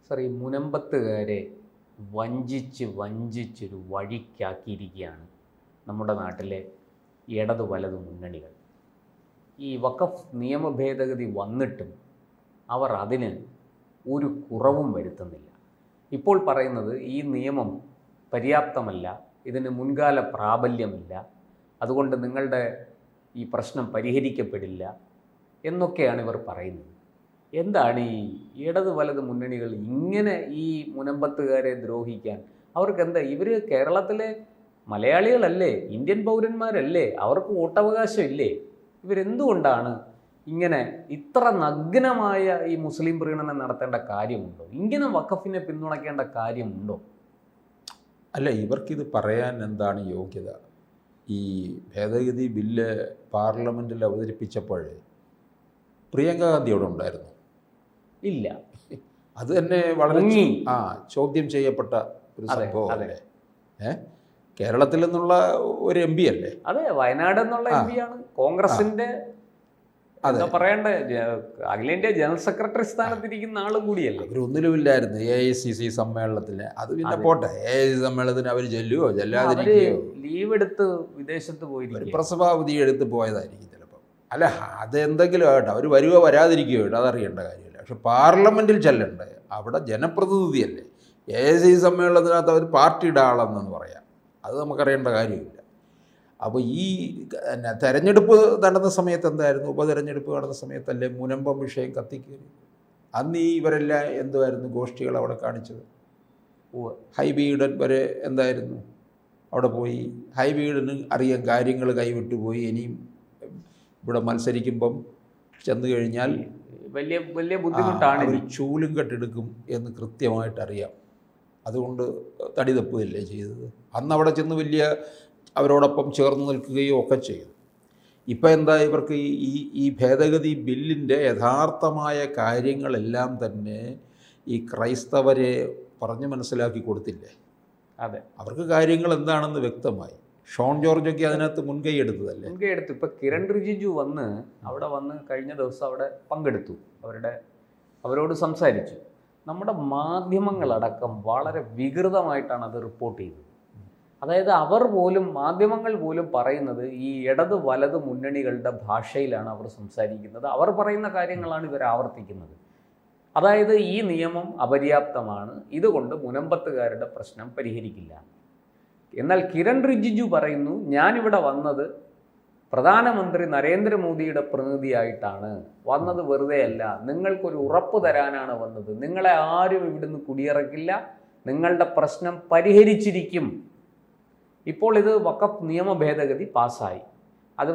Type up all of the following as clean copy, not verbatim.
Sir, ഈ മുനമ്പത്തുകാരെ വഞ്ചിച്ചൊരു വഴിക്കാക്കിയിരിക്കുകയാണ് നമ്മുടെ നാട്ടിലെ ഇടതു വലതു മുന്നണികൾ. ഈ വഖഫ് നിയമ ഭേദഗതി വന്നിട്ടും അവർ അതിന് ഒരു കുറവും വരുത്തുന്നില്ല. ഇപ്പോൾ പറയുന്നത് ഈ നിയമം പര്യാപ്തമല്ല, ഇതിന് മുൻകാല പ്രാബല്യമില്ല, അതുകൊണ്ട് നിങ്ങളുടെ ഈ പ്രശ്നം പരിഹരിക്കപ്പെടില്ല എന്നൊക്കെയാണ് ഇവർ പറയുന്നത്. എന്താണ് ഈ ഇടത് വലത് മുന്നണികൾ ഇങ്ങനെ ഈ മുനമ്പത്തുകാരെ ദ്രോഹിക്കാൻ? അവർക്ക് എന്താ? ഇവർ കേരളത്തിലെ മലയാളികളല്ലേ, ഇന്ത്യൻ പൗരന്മാരല്ലേ, അവർക്ക് വോട്ടവകാശം ഇല്ലേ? ഇവരെന്തുകൊണ്ടാണ് ഇങ്ങനെ ഇത്ര നഗ്നമായ ഈ മുസ്ലിം പ്രീണനം നടത്തേണ്ട കാര്യമുണ്ടോ? ഇങ്ങനെ വഖഫിനെ പിന്തുണയ്ക്കേണ്ട കാര്യമുണ്ടോ? അല്ല, ഇവർക്കിത് പറയാൻ എന്താണ് യോഗ്യത? ഈ ഭേദഗതി ബില്ല് പാർലമെൻറ്റിൽ അവതരിപ്പിച്ചപ്പോൾ പ്രിയങ്ക ഗാന്ധി അവിടെ ഉണ്ടായിരുന്നു? ഇല്ല. അത് തന്നെ വളരെ ചോദ്യം ചെയ്യപ്പെട്ട ഒരു സംഭവമല്ലേ? കേരളത്തിൽ നിന്നുള്ള ഒരു എം പി അല്ലേ? അതെ, വയനാട് എന്നുള്ള എം പി ആണ്. കോൺഗ്രസിന്റെ എന്താ പറയണ്ടേ, അഖിലേന്ത്യാ ജനറൽ സെക്രട്ടറി സ്ഥാനത്തിരിക്കുന്ന ആളും കൂടിയല്ലേ. അവരൊന്നിലുമില്ലായിരുന്നു AICC സമ്മേളനത്തിന്. അത് പിന്നെ പോട്ടെ, AICC സമ്മേളനത്തിന് അവർ ചെല്ലുവോ ചെല്ലാതിരിക്കുകയോ, ലീവ് എടുത്ത് വിദേശത്ത് പോയി പ്രസവാവധി എടുത്ത് പോയതായിരിക്കും ചിലപ്പോൾ. അല്ല, അതെന്തെങ്കിലും ആകട്ടെ, അവർ വരുവോ വരാതിരിക്കുകയോ കേട്ടോ, അതറിയേണ്ട കാര്യമില്ല. പക്ഷെ പാർലമെൻറ്റിൽ ചെല്ലണ്ടേ, അവിടെ ജനപ്രതിനിധിയല്ലേ. AICC സമ്മേളനത്തിനകത്ത് അവർ പാർട്ടിയുടെ ആളെന്നു പറയാം, അത് നമുക്കറിയേണ്ട കാര്യമില്ല. അപ്പോൾ ഈ തെരഞ്ഞെടുപ്പ് നടന്ന സമയത്ത് എന്തായിരുന്നു? ഉപതെരഞ്ഞെടുപ്പ് നടന്ന സമയത്തല്ലേ മുനമ്പം വിഷയം കത്തിക്കേറി? അന്ന് ഈ ഇവരെല്ലാം എന്തുമായിരുന്നു ഗോഷ്ഠികൾ അവിടെ കാണിച്ചത്? ഹൈബി ഈഡൻ വരെ എന്തായിരുന്നു അവിടെ പോയി? ഹൈബി ഈഡന് അറിയാൻ കാര്യങ്ങൾ കൈവിട്ടു പോയി. ഇനിയും ഇവിടെ മത്സരിക്കുമ്പം ചെന്ന് കഴിഞ്ഞാൽ വലിയ ബുദ്ധിമുട്ടാണ്, അവർ ചൂലും കെട്ടെടുക്കും എന്ന് കൃത്യമായിട്ടറിയാം. അതുകൊണ്ട് തടി തപ്പുകയല്ലേ ചെയ്തത്. അന്ന് അവിടെ ചെന്ന് വലിയ അവരോടൊപ്പം ചേർന്ന് നിൽക്കുകയും ഒക്കെ ചെയ്തു. ഇപ്പം എന്താ, ഇവർക്ക് ഈ ഭേദഗതി ബില്ലിൻ്റെ യഥാർത്ഥമായ കാര്യങ്ങളെല്ലാം തന്നെ ഈ ക്രൈസ്തവരെ പറഞ്ഞ് മനസ്സിലാക്കി കൊടുത്തില്ലേ? അതെ, അവർക്ക് കാര്യങ്ങൾ എന്താണെന്ന് വ്യക്തമായി. ഷോൺ ജോർജൊക്കെ അതിനകത്ത് മുൻകൈ എടുത്തതല്ലേ? മുൻകൈ എടുത്തു. ഇപ്പം കിരൺ റിജിജു അവിടെ വന്ന് കഴിഞ്ഞ ദിവസം അവിടെ പങ്കെടുത്തു, അവരോട് സംസാരിച്ചു. നമ്മുടെ മാധ്യമങ്ങളടക്കം വളരെ വികൃതമായിട്ടാണ് അത് റിപ്പോർട്ട് ചെയ്തത്. അതായത് മാധ്യമങ്ങൾ പോലും പറയുന്നത് ഈ ഇടത് വലത് മുന്നണികളുടെ ഭാഷയിലാണ് അവർ സംസാരിക്കുന്നത്. അവർ പറയുന്ന കാര്യങ്ങളാണ് ഇവർ ആവർത്തിക്കുന്നത്. അതായത് ഈ നിയമം അപര്യാപ്തമാണ്, ഇതുകൊണ്ട് മുനമ്പത്തുകാരുടെ പ്രശ്നം പരിഹരിക്കില്ല. എന്നാൽ കിരൺ റിജിജു പറയുന്നു, ഞാനിവിടെ വന്നത് പ്രധാനമന്ത്രി നരേന്ദ്രമോദിയുടെ പ്രതിനിധിയായിട്ടാണ് വന്നത്, വെറുതെയല്ല, നിങ്ങൾക്കൊരു ഉറപ്പ് തരാനാണ് വന്നത്, നിങ്ങളെ ആരും ഇവിടുന്ന് കുടിയിറക്കില്ല, നിങ്ങളുടെ പ്രശ്നം പരിഹരിച്ചിരിക്കും. ഇപ്പോൾ ഇത് വഖഫ് നിയമ ഭേദഗതി പാസ്സായി, അത്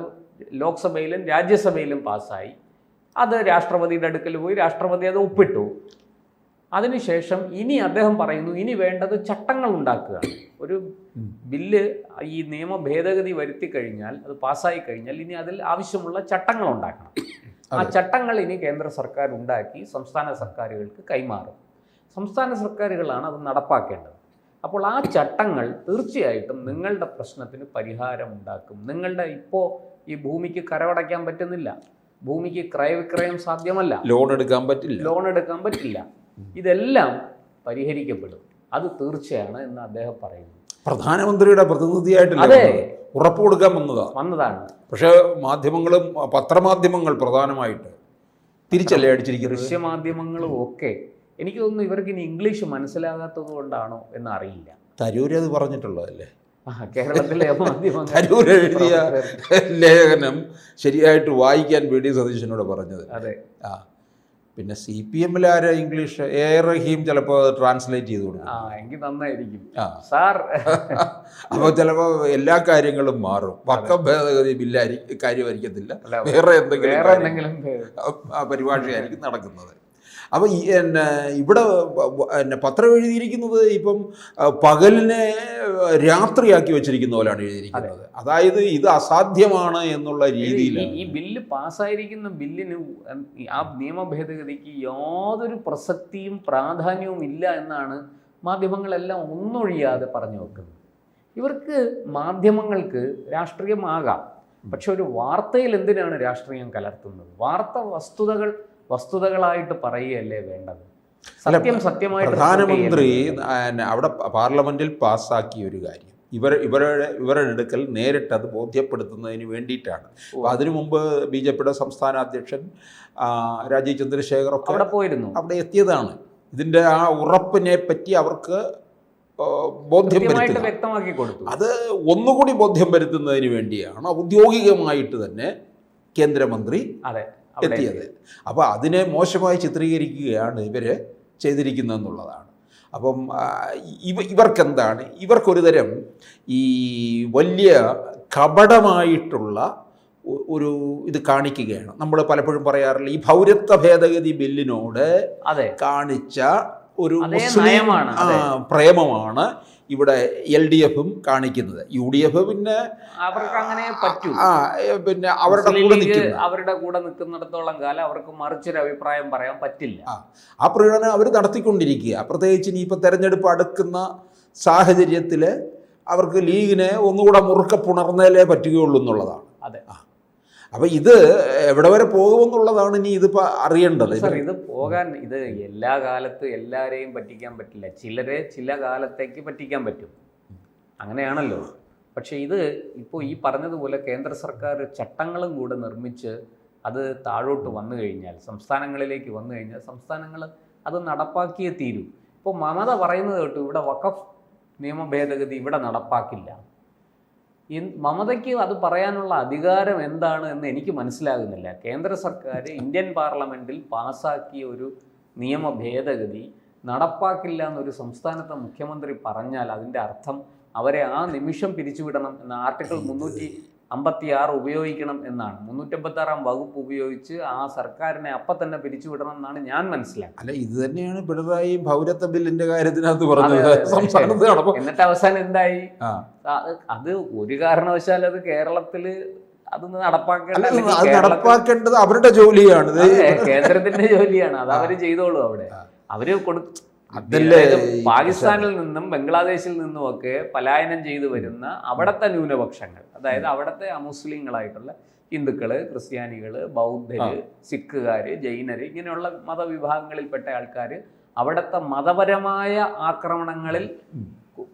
ലോക്സഭയിലും രാജ്യസഭയിലും പാസ്സായി, അത് രാഷ്ട്രപതിയുടെ അടുക്കൽ പോയി, രാഷ്ട്രപതി അത് ഒപ്പിട്ടു. അതിനുശേഷം ഇനി അദ്ദേഹം പറയുന്നു, ഇനി വേണ്ടത് ചട്ടങ്ങൾ ഉണ്ടാക്കുക. ഒരു ബില്ല് ഈ നിയമ ഭേദഗതി വരുത്തി കഴിഞ്ഞാൽ, അത് പാസ്സായി കഴിഞ്ഞാൽ ഇനി അതിൽ ആവശ്യമുള്ള ചട്ടങ്ങൾ ഉണ്ടാക്കണം. ആ ചട്ടങ്ങൾ ഇനി കേന്ദ്ര സർക്കാർ ഉണ്ടാക്കി സംസ്ഥാന സർക്കാരുകൾക്ക് കൈമാറും. സംസ്ഥാന സർക്കാരുകളാണ് അത് നടപ്പാക്കേണ്ടത്. അപ്പോൾ ആ ചട്ടങ്ങൾ തീർച്ചയായിട്ടും നിങ്ങളുടെ പ്രശ്നത്തിന് പരിഹാരം ഉണ്ടാക്കും. നിങ്ങളുടെ ഇപ്പോൾ ഈ ഭൂമിക്ക് കരമടയ്ക്കാൻ പറ്റുന്നില്ല, ഭൂമിക്ക് ക്രയവിക്രയം സാധ്യമല്ല, ലോൺ എടുക്കാൻ പറ്റില്ല, ഇതെല്ലാം പരിഹരിക്കപ്പെടും, അത് തീർച്ചയാണ് എന്ന് അദ്ദേഹം പറയുന്നു. പ്രധാനമന്ത്രിയുടെ പ്രതിനിധിയായിട്ട് ഉറപ്പ് കൊടുക്കാൻ വന്നതാണ്. പക്ഷേ മാധ്യമങ്ങളും പത്രമാധ്യമങ്ങൾ പ്രധാനമായിട്ട് തിരിച്ചല്ലേ അടിച്ചിരിക്കുന്നത്, ദൃശ്യമാധ്യമങ്ങളും ഒക്കെ. എനിക്ക് തോന്നുന്നു ഇവർക്ക് ഇനി ഇംഗ്ലീഷ് മനസ്സിലാകാത്തത് കൊണ്ടാണോ എന്ന് അറിയില്ല. തരൂർ അത് പറഞ്ഞിട്ടുള്ളതല്ലേ? കേരളത്തിലെ മാധ്യമങ്ങൾ തരൂർ എഴുതിയ ലേഖനം ശരിയായിട്ട് വായിക്കാൻ വേണ്ടി സതീശനോട് പറഞ്ഞത്. അതെ. പിന്നെ CPM ആരാ ഇംഗ്ലീഷ്? റഹീം ചിലപ്പോൾ ട്രാൻസ്ലേറ്റ് ചെയ്ത് കൊടുക്കും. എങ്കിൽ നന്നായിരിക്കും സാർ. അപ്പോൾ ചിലപ്പോൾ എല്ലാ കാര്യങ്ങളും മാറും. വഖഫ് ഭേദഗതി കാര്യമായിരിക്കത്തില്ല, വേറെ എന്തെങ്കിലും പരിഭാഷയായിരിക്കും നടക്കുന്നത്. അപ്പോൾ ഇവിടെ പത്രം എഴുതിയിരിക്കുന്നത് ഇപ്പം പകലിനെ രാത്രിയാക്കി വെച്ചിരിക്കുന്ന പോലെയാണ് എഴുതിയിരിക്കുന്നത്. അതായത് ഇത് അസാധ്യമാണ് എന്നുള്ള രീതിയിൽ ഈ ബില്ല് പാസ്സായിരിക്കുന്ന ബില്ലിന്, ആ നിയമ ഭേദഗതിക്ക് യാതൊരു പ്രസക്തിയും പ്രാധാന്യവും ഇല്ല എന്നാണ് മാധ്യമങ്ങളെല്ലാം ഒന്നൊഴിയാതെ പറഞ്ഞു വെക്കുന്നത്. ഇവർക്ക് മാധ്യമങ്ങൾക്ക് രാഷ്ട്രീയമാകാം, പക്ഷെ ഒരു വാർത്തയിൽ എന്തിനാണ് രാഷ്ട്രീയം കലർത്തുന്നത്? വാർത്ത വസ്തുതകളായിട്ട് പറയുകയല്ലേ വേണ്ടത്. സത്യം സത്യമായിട്ട് പ്രധാനമന്ത്രി അവിടെ പാർലമെന്റിൽ പാസ്സാക്കിയ ഒരു കാര്യം ഇവരുടെ അടുക്കൽ നേരിട്ട് അത് ബോധ്യപ്പെടുത്തുന്നതിന് വേണ്ടിയിട്ടാണ്. അപ്പോൾ അതിനു മുമ്പ് BJPയുടെ സംസ്ഥാന അധ്യക്ഷൻ രാജീവ് ചന്ദ്രശേഖർ ഒക്കെ അവിടെ പോയിരുന്നു, അവിടെ എത്തിയതാണ്. ഇതിൻ്റെ ആ ഉറപ്പിനെ പറ്റി അവർക്ക് ബോധ്യം വ്യക്തമാക്കി കൊടുത്തു. അത് ഒന്നുകൂടി ബോധ്യം വരുത്തുന്നതിന് വേണ്ടിയാണ് ഔദ്യോഗികമായിട്ട് തന്നെ കേന്ദ്രമന്ത്രി എത്തിയത്. അപ്പോൾ അതിനെ മോശമായി ചിത്രീകരിക്കുകയാണ് ഇവർ ചെയ്തിരിക്കുന്നതെന്നുള്ളതാണ്. അപ്പം ഇവർക്കെന്താണ്, ഇവർക്കൊരു തരം ഈ വലിയ കപടമായിട്ടുള്ള ഒരു ഇത് കാണിക്കുകയാണ്. നമ്മൾ പലപ്പോഴും പറയാറില്ല, ഈ പൗരത്വ ഭേദഗതി ബില്ലിനോട് കാണിച്ച ഒരു മുസ്ലിം പ്രേമമാണ് ഇവിടെ LDFും കാണിക്കുന്നത്. UDF പിന്നെ അവർക്ക് അങ്ങനെ പറ്റും, പിന്നെ അവരുടെ കൂടെ നിൽക്കുന്നിടത്തോളം കാലം അവർക്ക് മറിച്ചൊരു അഭിപ്രായം പറയാൻ പറ്റില്ല. ആ പ്രകടനം അവർ നടത്തിക്കൊണ്ടിരിക്കുക. പ്രത്യേകിച്ച് ഇനി ഇപ്പം തെരഞ്ഞെടുപ്പ് അടുക്കുന്ന സാഹചര്യത്തിൽ അവർക്ക് ലീഗിനെ ഒന്നുകൂടെ മുറുക്കെ പുണർന്നേലേ പറ്റുകയുള്ളൂ എന്നുള്ളതാണ്. അപ്പോൾ ഇത് എവിടെ വരെ പോകുമെന്നുള്ളതാണ് ഇനി ഇതിപ്പോൾ അറിയേണ്ടത്. ഇത് പോകാൻ ഇത് എല്ലാ കാലത്തും എല്ലാവരെയും പറ്റിക്കാൻ പറ്റില്ല. ചിലരെ ചില കാലത്തേക്ക് പറ്റിക്കാൻ പറ്റും, അങ്ങനെയാണല്ലോ. പക്ഷേ ഇത് ഇപ്പോൾ ഈ പറഞ്ഞതുപോലെ കേന്ദ്ര സർക്കാർ ചട്ടങ്ങളും കൂടെ നിർമ്മിച്ച് അത് താഴോട്ട് വന്നു കഴിഞ്ഞാൽ, സംസ്ഥാനങ്ങളിലേക്ക് വന്നു കഴിഞ്ഞാൽ സംസ്ഥാനങ്ങൾ അത് നടപ്പാക്കിയേ തീരൂ. ഇപ്പോൾ മമത പറയുന്നത് കേട്ടു, ഇവിടെ വഖഫ് നിയമ ഭേദഗതി ഇവിടെ നടപ്പാക്കില്ല. മമതയ്ക്ക് അത് പറയാനുള്ള അധികാരം എന്താണ് എന്ന് എനിക്ക് മനസ്സിലാകുന്നില്ല. കേന്ദ്ര സർക്കാർ ഇന്ത്യൻ പാർലമെൻറ്റിൽ പാസ്സാക്കിയ ഒരു നിയമ ഭേദഗതി നടപ്പാക്കില്ല എന്നൊരു സംസ്ഥാനത്തെ മുഖ്യമന്ത്രി പറഞ്ഞാൽ അതിൻ്റെ അർത്ഥം അവരെ ആ നിമിഷം പിരിച്ചുവിടണം എന്ന ആർട്ടിക്കിൾ 356 ഉപയോഗിക്കണം എന്നാണ്. 356 വകുപ്പ് ഉപയോഗിച്ച് ആ സർക്കാരിനെ അപ്പം തന്നെ പിരിച്ചുവിടണം എന്നാണ് ഞാൻ മനസ്സിലാക്കുന്നത്. അല്ല, ഇത് തന്നെയാണ് പിണറായി പൗരത്വ ബില്ലിന്റെ കാര്യത്തിനകത്ത് പറഞ്ഞത്. എന്നിട്ട് അവസാനം എന്തായി? അത് ഒരു കാരണവശാൽ അത് കേരളത്തിൽ അത് നടപ്പാക്കേണ്ടത് അവരുടെ ജോലിയാണ്, കേന്ദ്രത്തിന്റെ ജോലിയാണ്. അത് അവര് ചെയ്തോളൂ. അവിടെ അവര് പാകിസ്ഥാനിൽ നിന്നും ബംഗ്ലാദേശിൽ നിന്നുമൊക്കെ പലായനം ചെയ്തു വരുന്ന അവിടുത്തെ ന്യൂനപക്ഷങ്ങൾ, അതായത് അവിടുത്തെ അമുസ്ലിങ്ങളായിട്ടുള്ള ഹിന്ദുക്കള്, ക്രിസ്ത്യാനികള്, ബൗദ്ധര്, സിഖുകാര്, ജൈനര്, ഇങ്ങനെയുള്ള മതവിഭാഗങ്ങളിൽപ്പെട്ട ആൾക്കാർ അവിടുത്തെ മതപരമായ ആക്രമണങ്ങളിൽ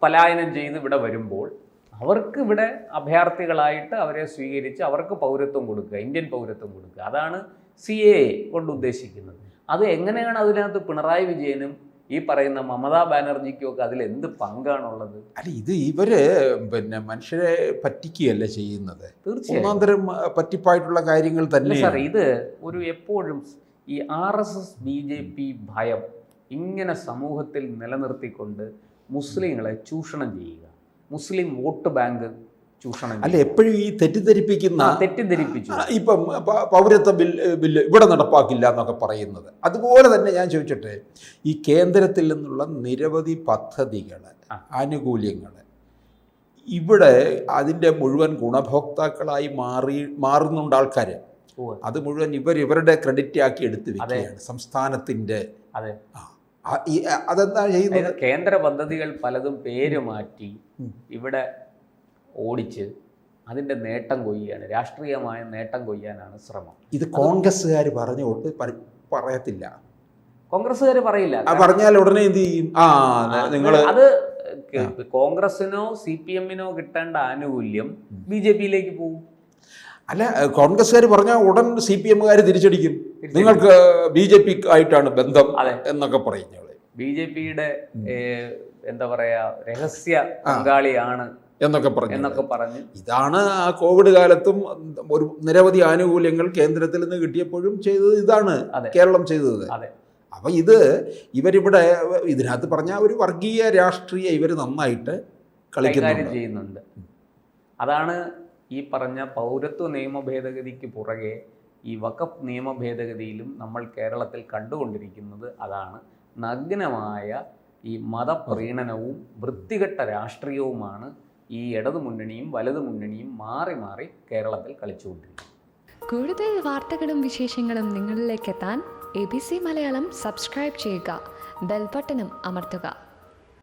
പലായനം ചെയ്ത് ഇവിടെ വരുമ്പോൾ അവർക്ക് ഇവിടെ അഭയാർത്ഥികളായിട്ട് അവരെ സ്വീകരിച്ച് അവർക്ക് പൗരത്വം കൊടുക്കുക, ഇന്ത്യൻ പൗരത്വം കൊടുക്കുക. അതാണ് CAA കൊണ്ട് ഉദ്ദേശിക്കുന്നത്. അത് എങ്ങനെയാണ് അതിനകത്ത് പിണറായി വിജയനും ഈ പറയുന്ന മമതാ ബാനർജിക്കും ഒക്കെ അതിൽ എന്ത് പങ്കാണുള്ളത്? അല്ല, ഇത് ഇവര് പിന്നെ മനുഷ്യരെ പറ്റിക്കുകയല്ല ചെയ്യുന്നത്, തീർച്ചയായും പറ്റിപ്പായിട്ടുള്ള കാര്യങ്ങൾ തന്നെ. സാർ, ഇത് ഒരു എപ്പോഴും ഈ RSS BJP ഭയം ഇങ്ങനെ സമൂഹത്തിൽ നിലനിർത്തിക്കൊണ്ട് മുസ്ലിങ്ങളെ ചൂഷണം ചെയ്യുക, മുസ്ലിം വോട്ട് ബാങ്ക് ചൂഷണം. അല്ല, എപ്പോഴും ഈ തെറ്റിദ്ധരിപ്പിച്ചു ഇപ്പം പൗരത്വ ബില്ല് ഇവിടെ നടപ്പാക്കില്ല എന്നൊക്കെ പറയുന്നത്. അതുപോലെ തന്നെ ഞാൻ ചോദിച്ചിട്ട്, ഈ കേന്ദ്രത്തിൽ നിന്നുള്ള നിരവധി പദ്ധതികൾ, ആനുകൂല്യങ്ങൾ ഇവിടെ അതിൻ്റെ മുഴുവൻ ഗുണഭോക്താക്കളായി മാറുന്നുണ്ട് ആൾക്കാർ. അത് മുഴുവൻ ഇവരുടെ ക്രെഡിറ്റ് ആക്കി എടുത്ത് വെക്കുകയാണ് സംസ്ഥാനത്തിൻ്റെ. അതെന്താ ചെയ്യുന്നത്? കേന്ദ്ര പദ്ധതികൾ പലതും പേര് മാറ്റി ഇവിടെ ഓടിച്ച് അതിൻ്റെ നേട്ടം കൊയ്യാണ്, രാഷ്ട്രീയമായ നേട്ടം കൊയ്യാനാണ് ശ്രമം. ഇത് കോൺഗ്രസ്സുകാർ പറഞ്ഞുകൊണ്ട് പറയത്തില്ല, കോൺഗ്രസ്സുകാർ പറയില്ല. പറഞ്ഞാൽ ഉടനെ എന്ത് ചെയ്യും? അത് കോൺഗ്രസിനോ CPM-നോ കിട്ടേണ്ട ആനുകൂല്യം BJP-യിലേക്ക് പോകും. അല്ല, കോൺഗ്രസ്സുകാർ പറഞ്ഞാൽ ഉടൻ CPM-കാർ തിരിച്ചടിക്കും, നിങ്ങൾക്ക് BJP ആയിട്ടാണ് ബന്ധം എന്നൊക്കെ പറയുന്നത്. BJP-യുടെ എന്താ പറയാ, രഹസ്യ പങ്കാളിയാണ് എന്നൊക്കെ പറഞ്ഞു. ഇതാണ് ആ കോവിഡ് കാലത്തും ഒരു നിരവധി ആനുകൂല്യങ്ങൾ കേന്ദ്രത്തിൽ നിന്ന് കിട്ടിയപ്പോഴും ചെയ്തത് ഇതാണ് കേരളം ചെയ്തത്. അപ്പം ഇവരിവിടെ ഇതിനകത്ത് പറഞ്ഞാൽ ഒരു വർഗീയ രാഷ്ട്രീയ ഇവർ നന്നായിട്ട് കൈകാര്യം ചെയ്യുന്നുണ്ട്. അതാണ് ഈ പറഞ്ഞ പൗരത്വ നിയമ ഭേദഗതിക്ക് പുറകെ ഈ വഖഫ് നിയമ ഭേദഗതിയിലും നമ്മൾ കേരളത്തിൽ കണ്ടുകൊണ്ടിരിക്കുന്നത് അതാണ്. നഗ്നമായ ഈ മതപ്രീണനവും വൃത്തികെട്ട രാഷ്ട്രീയവുമാണ് ഈ ഇടതുമുന്നണിയും വലതുമുന്നണിയും മാറി മാറി കേരളത്തിൽ കളിച്ചുകൊണ്ടിരിക്കുന്നത്. കൂടുതൽ വാർത്തകളും വിശേഷങ്ങളും നിങ്ങളിലേക്ക് എത്താൻ ABC മലയാളം സബ്സ്ക്രൈബ് ചെയ്യുക, ബെൽ ബട്ടണും അമർത്തുക.